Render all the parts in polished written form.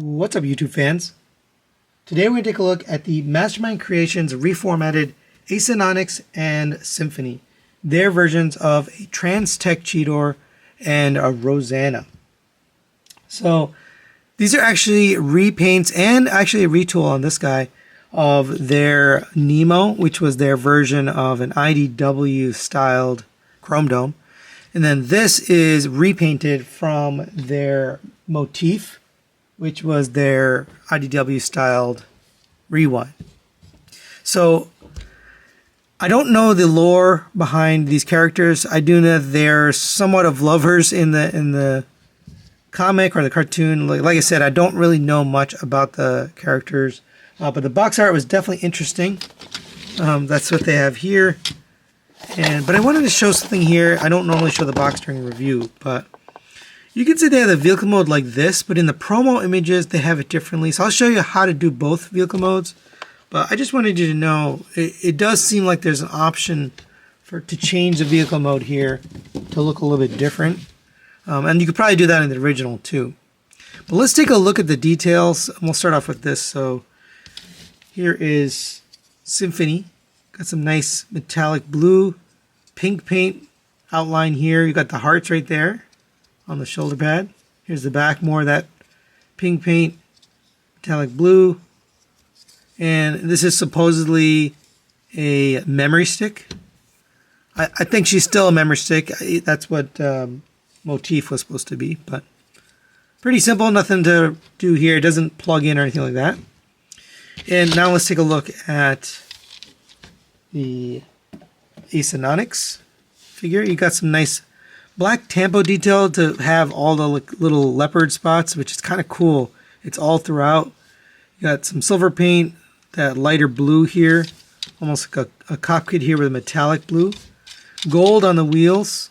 What's up, YouTube fans? Today we're going to take a look at the Mastermind Creations reformatted Acinonyx and Symphony, their versions of a Transtech Cheetor and a Rosanna. So these are actually repaints and actually a retool on this guy of their Nemo, which was their version of an IDW styled Chrome Dome. And then this is repainted from their Motif, which was their IDW styled Rewind. So I don't know the lore behind these characters. I do know they're somewhat of lovers in the comic or the cartoon. Like I said, I don't really know much about the characters, but the box art was definitely interesting. That's what they have here. But I wanted to show something here. I don't normally show the box during review, but you can see they have the vehicle mode like this, but in the promo images, they have it differently. So I'll show you how to do both vehicle modes. But I just wanted you to know, it does seem like there's an option to change the vehicle mode here to look a little bit different. And you could probably do that in the original too. But let's take a look at the details. And we'll start off with this. So here is Symphony. Got some nice metallic blue, pink paint outline here. You got the hearts right there on the shoulder pad. Here's the back, more of that pink paint, metallic blue. And this is supposedly a memory stick. I think she's still a memory stick. That's what Motif was supposed to be, but pretty simple, nothing to do here. It doesn't plug in or anything like that. And now let's take a look at the Acinonyx figure. You got some nice black tampo detail to have all the little leopard spots, which is kind of cool. It's all throughout. You got some silver paint, that lighter blue here, almost like a cockpit here with a metallic blue. Gold on the wheels.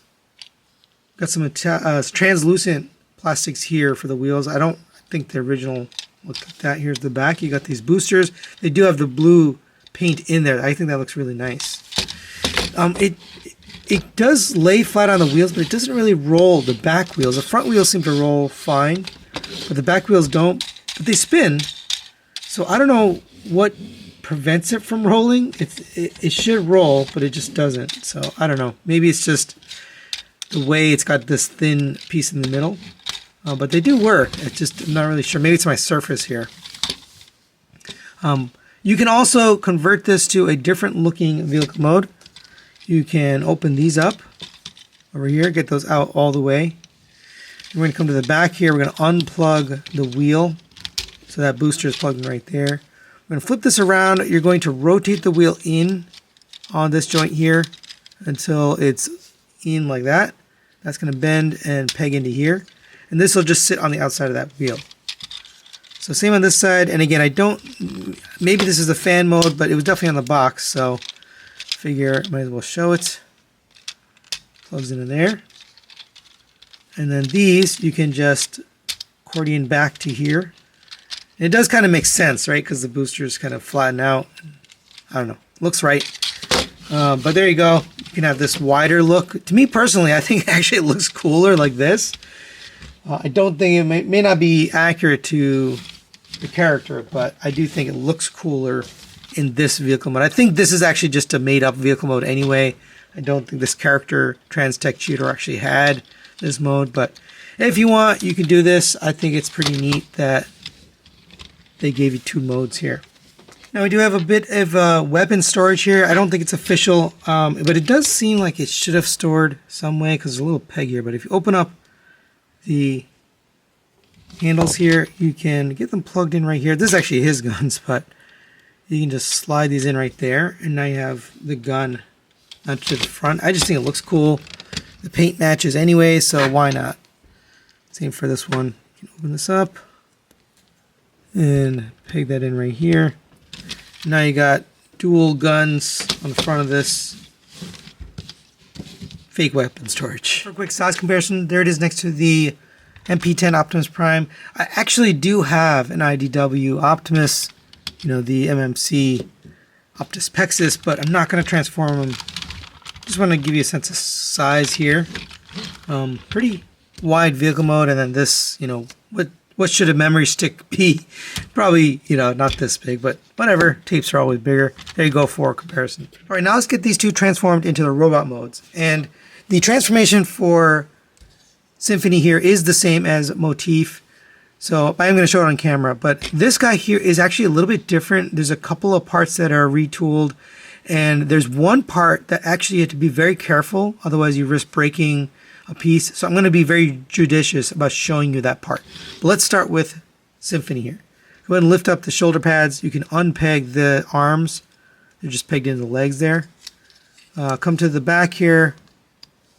Got some translucent plastics here for the wheels. I don't think the original looked like that. Here's the back. You got these boosters. They do have the blue paint in there. I think that looks really nice. It does lay flat on the wheels, but it doesn't really roll the back wheels. The front wheels seem to roll fine, but the back wheels don't. But they spin. So I don't know what prevents it from rolling. It should roll, but it just doesn't. So I don't know. Maybe it's just the way it's got this thin piece in the middle. But they do work. I'm not really sure. Maybe it's my surface here. You can also convert this to a different looking vehicle mode. You can open these up over here, get those out all the way. We're going to come to the back here. We're going to unplug the wheel. So that booster is plugged in right there. We're going to flip this around. You're going to rotate the wheel in on this joint here until it's in like that. That's going to bend and peg into here. And this will just sit on the outside of that wheel. So same on this side. And again, maybe this is the fan mode, but it was definitely on the box. So figure might as well show it. Plugs in there. And then these you can just accordion back to here. And it does kind of make sense, right? Because the boosters kind of flatten out. I don't know. Looks right. But there you go. You can have this wider look. To me personally, I think actually it looks cooler like this. I don't think it may not be accurate to the character, but I do think it looks cooler in this vehicle mode. I think this is actually just a made-up vehicle mode anyway. I don't think this character, Transtech Cheetor, actually had this mode. But if you want, you can do this. I think it's pretty neat that they gave you two modes here. Now we do have a bit of weapon storage here. I don't think it's official, but it does seem like it should have stored some way because there's a little peg here. But if you open up the handles here, you can get them plugged in right here. This is actually his guns, but you can just slide these in right there, and now you have the gun not to the front. I just think it looks cool. The paint matches anyway, so why not? Same for this one. You can open this up and peg that in right here. Now you got dual guns on the front of this fake weapon storage. For a quick size comparison, there it is next to the MP10 Optimus Prime. I actually do have an IDW Optimus, the MMC Optus Pexis, but I'm not going to transform him. Just want to give you a sense of size here. Pretty wide vehicle mode, and then this, what what should a memory stick be? Probably, you know, not this big, but whatever. Tapes are always bigger. There you go for comparison. All right, now let's get these two transformed into the robot modes. And the transformation for Symphony here is the same as Motif. So I'm going to show it on camera, but this guy here is actually a little bit different. There's a couple of parts that are retooled, and there's one part that actually you have to be very careful, otherwise you risk breaking a piece. So I'm going to be very judicious about showing you that part. But let's start with Symphony here. Go ahead and lift up the shoulder pads. You can unpeg the arms. They're just pegged into the legs there. Come to the back here.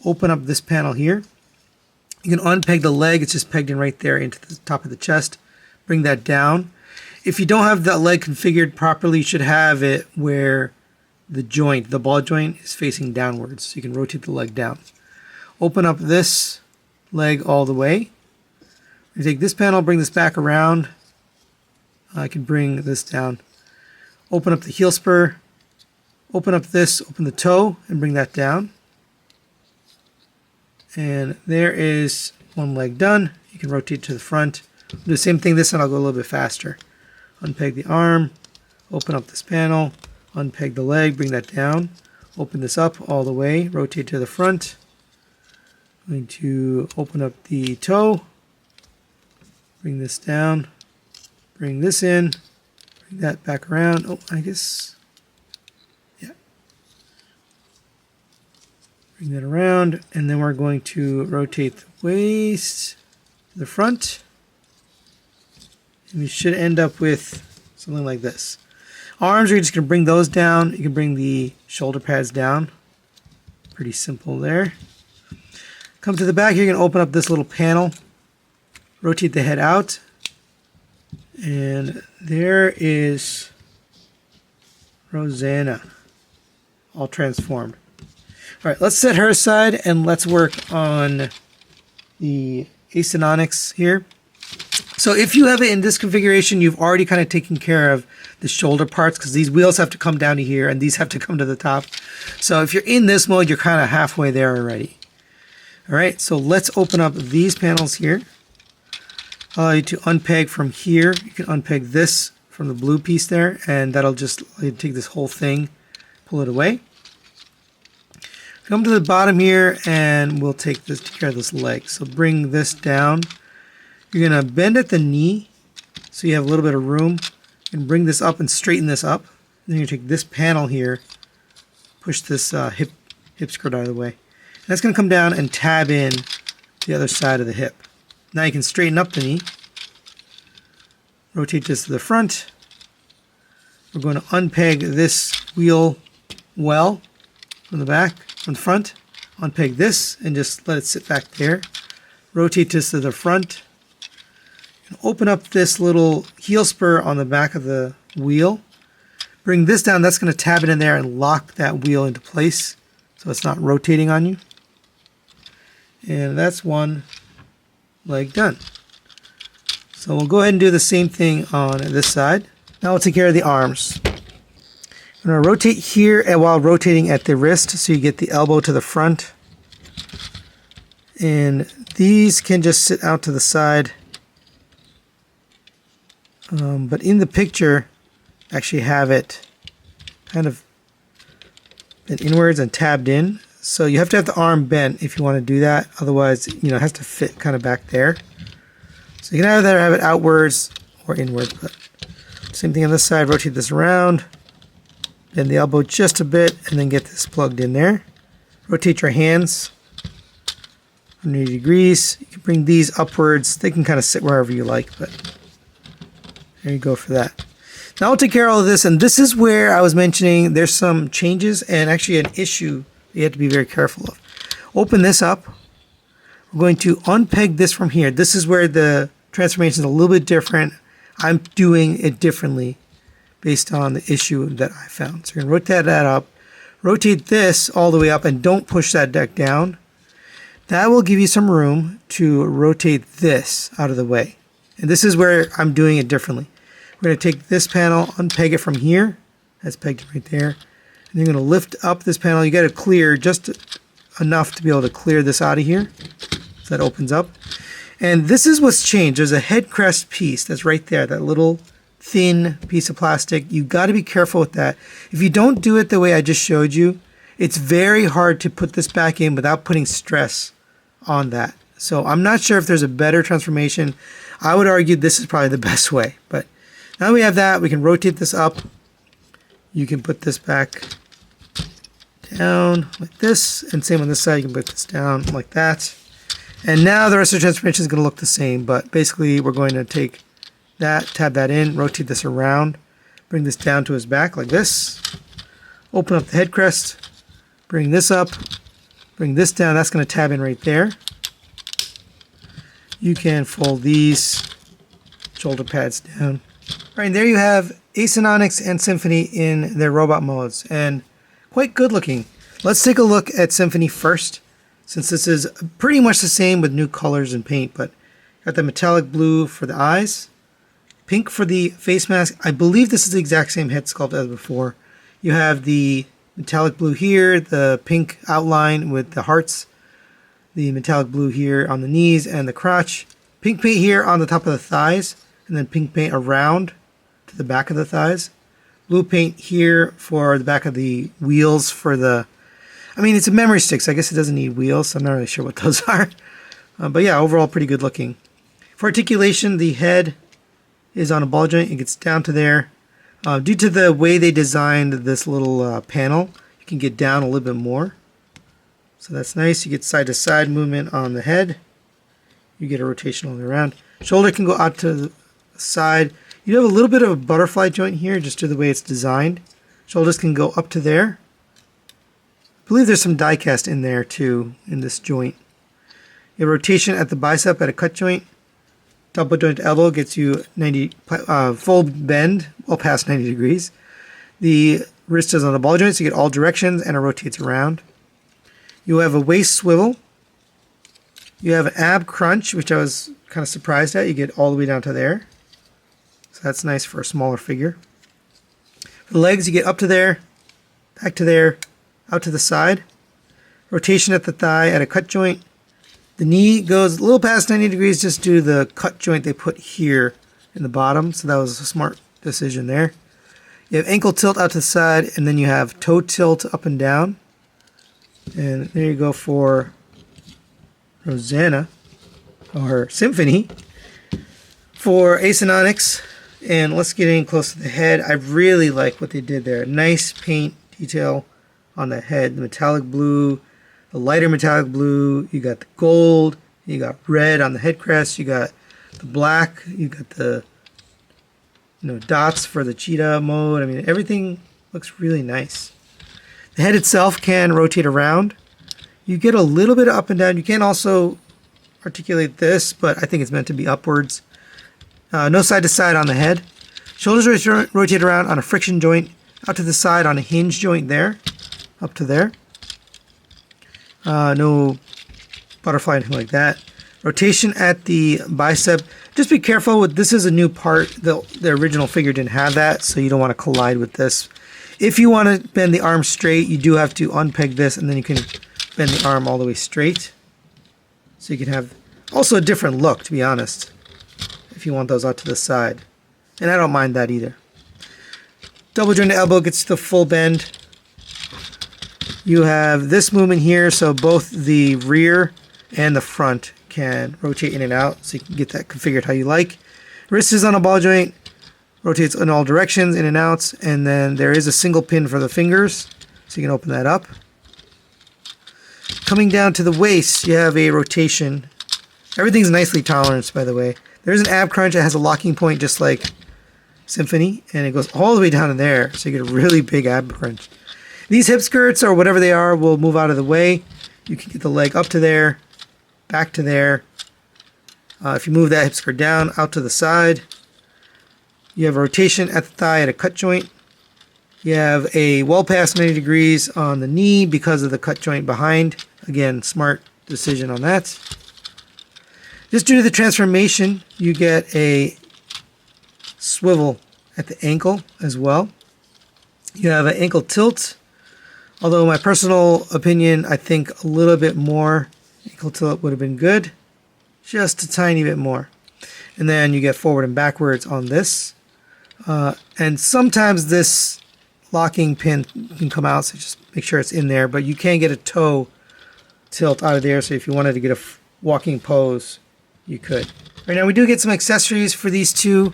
Open up this panel here. You can unpeg the leg. It's just pegged in right there into the top of the chest. Bring that down. If you don't have that leg configured properly, you should have it where the joint, the ball joint, is facing downwards. So you can rotate the leg down. Open up this leg all the way. You take this panel, bring this back around. I can bring this down. Open up the heel spur. Open up this, open the toe, and bring that down. And there is one leg done. You can rotate to the front. Do the same thing this time. I'll go a little bit faster. Unpeg the arm. Open up this panel. Unpeg the leg. Bring that down. Open this up all the way. Rotate to the front. I'm going to open up the toe. Bring this down. Bring this in. Bring that back around. Oh, I guess. Yeah. Bring that around, and then we're going to rotate the waist to the front. And we should end up with something like this. Arms, you're just going to bring those down. You can bring the shoulder pads down. Pretty simple there. Come to the back, you're going to open up this little panel. Rotate the head out. And there is Rosanna, all transformed. All right, let's set her aside and let's work on the Acinonyx here. So if you have it in this configuration, you've already kind of taken care of the shoulder parts because these wheels have to come down to here and these have to come to the top. So if you're in this mode, you're kind of halfway there already. All right, so let's open up these panels here. Allow you to unpeg from here. You can unpeg this from the blue piece there, and that'll just take this whole thing, pull it away. Come to the bottom here, and we'll take care of this leg. So bring this down. You're going to bend at the knee, so you have a little bit of room, and bring this up and straighten this up. Then you take this panel here, push this hip skirt out of the way. And that's going to come down and tab in to the other side of the hip. Now you can straighten up the knee. Rotate this to the front. We're going to unpeg this wheel well from the back, from the front. Unpeg this and just let it sit back there. Rotate this to the front. And open up this little heel spur on the back of the wheel. Bring this down. That's going to tab it in there and lock that wheel into place so it's not rotating on you. And that's one leg done. So we'll go ahead and do the same thing on this side. Now we'll take care of the arms. I'm going to rotate here while rotating at the wrist so you get the elbow to the front. And these can just sit out to the side. But in the picture, actually have it kind of bent inwards and tabbed in. So you have to have the arm bent if you want to do that. Otherwise, you know, it has to fit kind of back there. So you can either have it outwards or inwards. But same thing on this side. Rotate this around. Bend the elbow just a bit and then get this plugged in there. Rotate your hands 180 degrees. You can bring these upwards. They can kind of sit wherever you like, but there you go for that. Now we'll take care of all of this, and this is where I was mentioning there's some changes and actually an issue you have to be very careful of. Open this up. We're going to unpeg this from here. This is where the transformation is a little bit different. I'm doing it differently based on the issue that I found. So you're going to rotate that up. Rotate this all the way up and don't push that deck down. That will give you some room to rotate this out of the way. And this is where I'm doing it differently. We're going to take this panel, unpeg it from here. That's pegged right there. And you're going to lift up this panel. You got to clear just enough to be able to clear this out of here. So that opens up. And this is what's changed. There's a head crest piece that's right there, that little thin piece of plastic. You got to be careful with that. If you don't do it the way I just showed you, it's very hard to put this back in without putting stress on that. So I'm not sure if there's a better transformation. I would argue this is probably the best way. But now we have that, we can rotate this up. You can put this back down like this, and same on this side, you can put this down like that. And now the rest of the transformation is going to look the same, but basically we're going to take that, tab that in, rotate this around, bring this down to his back like this, open up the head crest, bring this up, bring this down, that's going to tab in right there. You can fold these shoulder pads down. All right, and there you have Acinonyx and Symphony in their robot modes, and quite good looking. Let's take a look at Symphony first, since this is pretty much the same with new colors and paint, but got the metallic blue for the eyes, pink for the face mask. I believe this is the exact same head sculpt as before. You have the metallic blue here, the pink outline with the hearts, the metallic blue here on the knees and the crotch, pink paint here on the top of the thighs, and then pink paint around to the back of the thighs. Blue paint here for the back of the wheels for the, I mean, it's a memory stick, so I guess it doesn't need wheels, so I'm not really sure what those are. But yeah, overall pretty good looking. For articulation, the head is on a ball joint. It gets down to there. Due to the way they designed this little panel, you can get down a little bit more. So that's nice. You get side-to-side movement on the head. You get a rotation all the way around. Shoulder can go out to the side. You have a little bit of a butterfly joint here, just to the way it's designed. Shoulders can go up to there. I believe there's some die cast in there too, in this joint. You have rotation at the bicep at a cut joint. Double joint elbow gets you 90 full bend, well past 90 degrees. The wrist is on the ball joint, so you get all directions, and it rotates around. You have a waist swivel. You have an ab crunch, which I was kind of surprised at. You get all the way down to there. So that's nice for a smaller figure. For the legs, you get up to there, back to there, out to the side. Rotation at the thigh at a cut joint. The knee goes a little past 90 degrees just due to the cut joint they put here in the bottom. So that was a smart decision there. You have ankle tilt out to the side, and then you have toe tilt up and down. And there you go for Rosanna, or Symphony. For Acinonyx, and let's get in close to the head. I really like what they did there. Nice paint detail on the head. The metallic blue, the lighter metallic blue. You got the gold. You got red on the head crest. You got the black. You got the dots for the cheetah mode. I mean, everything looks really nice. The head itself can rotate around. You get a little bit of up and down. You can also articulate this, but I think it's meant to be upwards. No side to side on the head. Shoulders rotate around on a friction joint, out to the side on a hinge joint there, up to there. No butterfly, anything like that. Rotation at the bicep. Just be careful with this, is a new part. The original figure didn't have that, so you don't want to collide with this. If you want to bend the arm straight, you do have to unpeg this, and then you can bend the arm all the way straight. So you can have also a different look, to be honest, if you want those out to the side. And I don't mind that either. Double jointed elbow gets the full bend. You have this movement here, so both the rear and the front can rotate in and out, so you can get that configured how you like. Wrist is on a ball joint, rotates in all directions, in and out, and then there is a single pin for the fingers, so you can open that up. Coming down to the waist, you have a rotation. Everything's nicely toleranced, by the way. There's an ab crunch that has a locking point just like Symphony, and it goes all the way down to there, so you get a really big ab crunch. These hip skirts, or whatever they are, will move out of the way. You can get the leg up to there, back to there. If you move that hip skirt down, out to the side. You have a rotation at the thigh at a cut joint. You have a well past 90 degrees on the knee because of the cut joint behind. Again, smart decision on that. Just due to the transformation, you get a swivel at the ankle as well. You have an ankle tilt, although in my personal opinion, I think a little bit more ankle tilt would have been good. just a tiny bit more. And then you get forward and backwards on this. And sometimes this locking pin can come out, so just make sure it's in there. But you can get a toe tilt out of there, so if you wanted to get a walking pose, you could. Right now we do get some accessories for these two.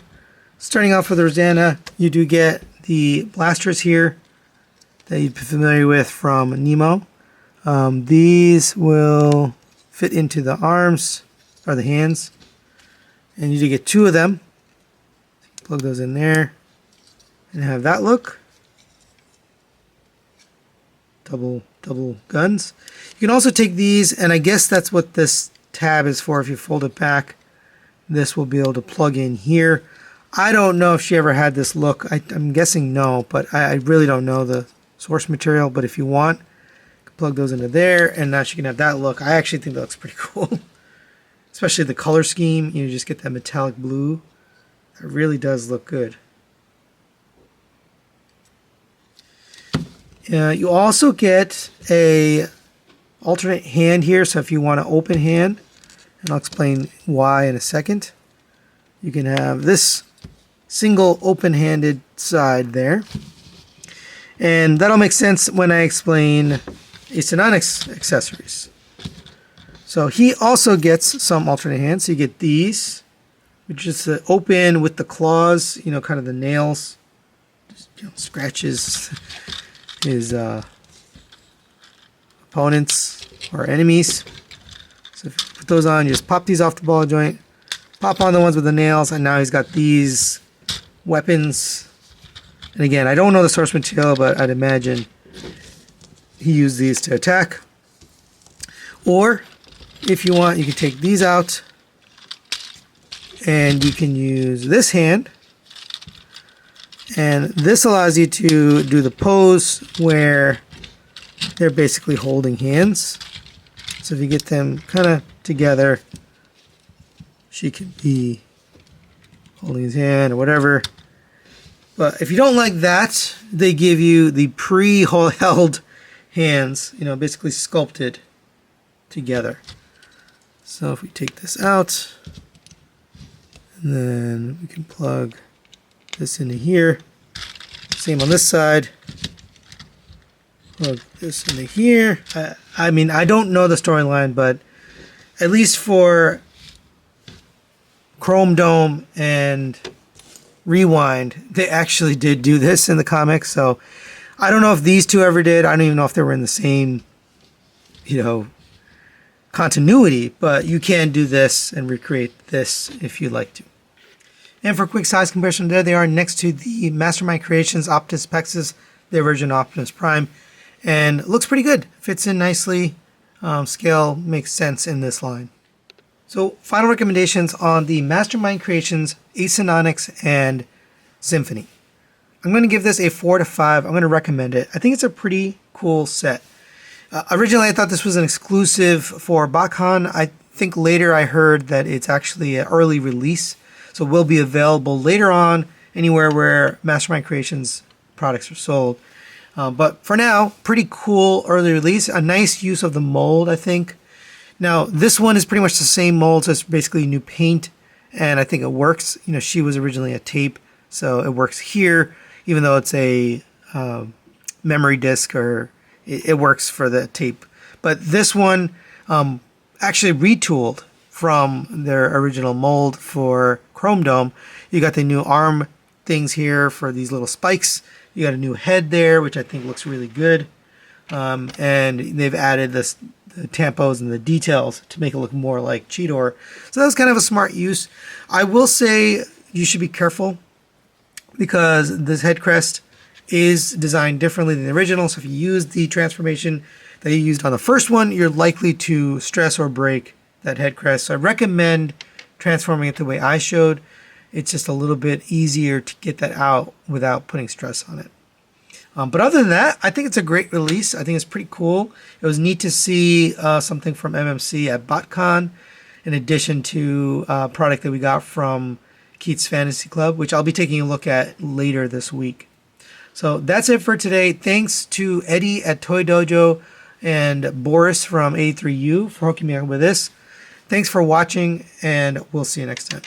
Starting off with Rosanna, you do get the blasters here that you'd be familiar with from Nemo. These will fit into the arms, or the hands. And you do get two of them. Plug those in there and have that look. Double guns. You can also take these, and I guess that's what this tab is for. If you fold it back, this will be able to plug in here. I don't know if she ever had this look. I'm guessing no, but I really don't know the source material. But if you want, you can plug those into there, and now she can have that look. I actually think that looks pretty cool. Especially the color scheme. You just get that metallic blue. It really does look good. You also get a alternate hand here, so if you want an open hand, and I'll explain why in a second, you can have this single open-handed side there. And that'll make sense when I explain Acinonyx accessories. So he also gets some alternate hands. So you get these, which is open with the claws, you know, kind of the nails, just, you know, scratches his opponents or enemies. So if you put those on, you just pop these off the ball joint, pop on the ones with the nails, and now he's got these weapons. And again, I don't know the source material, but I'd imagine he used these to attack. Or if you want, you can take these out and you can use this hand. And this allows you to do the pose where they're basically holding hands. So if you get them kind of together, she could be holding his hand or whatever. But if you don't like that, they give you the pre-held hands, you know, basically sculpted together. So if we take this out, and then we can plug this into here. Same on this side. Plug this into here. I mean, I don't know the storyline, but at least for Chrome Dome and Rewind, they actually did do this in the comics. So I don't know if these two ever did. I don't even know if they were in the same, you know, continuity, but you can do this and recreate this if you'd like to. And for a quick size comparison, there they are next to the Mastermind Creations Optimus Pexus, their version of Optimus Prime, and it looks pretty good. Fits in nicely. Scale makes sense in this line. So final recommendations on the Mastermind Creations Acinonyx and Symphony. I'm going to give this a 4 to 5. I'm going to recommend it. I think it's a pretty cool set. Originally, I thought this was an exclusive for BotCon. I think later I heard that it's actually an early release, so it will be available later on anywhere where Mastermind Creations products are sold. But for now, pretty cool early release. A nice use of the mold, I think. Now, this one is pretty much the same mold, so it's basically new paint, and I think it works. You know, she was originally a tape, so it works here, even though it's a memory disc, or it works for the tape. But this one actually retooled from their original mold for Chrome Dome. You got the new arm things here for these little spikes. You got a new head there, which I think looks really good. And they've added the tampos and the details to make it look more like Cheetor. So that was kind of a smart use. I will say you should be careful because this head crest is designed differently than the original. So if you use the transformation that you used on the first one, you're likely to stress or break that head crest. So I recommend transforming it the way I showed. It's just a little bit easier to get that out without putting stress on it. But other than that, I think it's a great release. I think it's pretty cool. It was neat to see something from MMC at BotCon, in addition to a product that we got from Keith's Fantasy Club, which I'll be taking a look at later this week. So that's it for today. Thanks to Eddie at Toy Dojo and Boris from A3U for hooking me up with this. Thanks for watching, and we'll see you next time.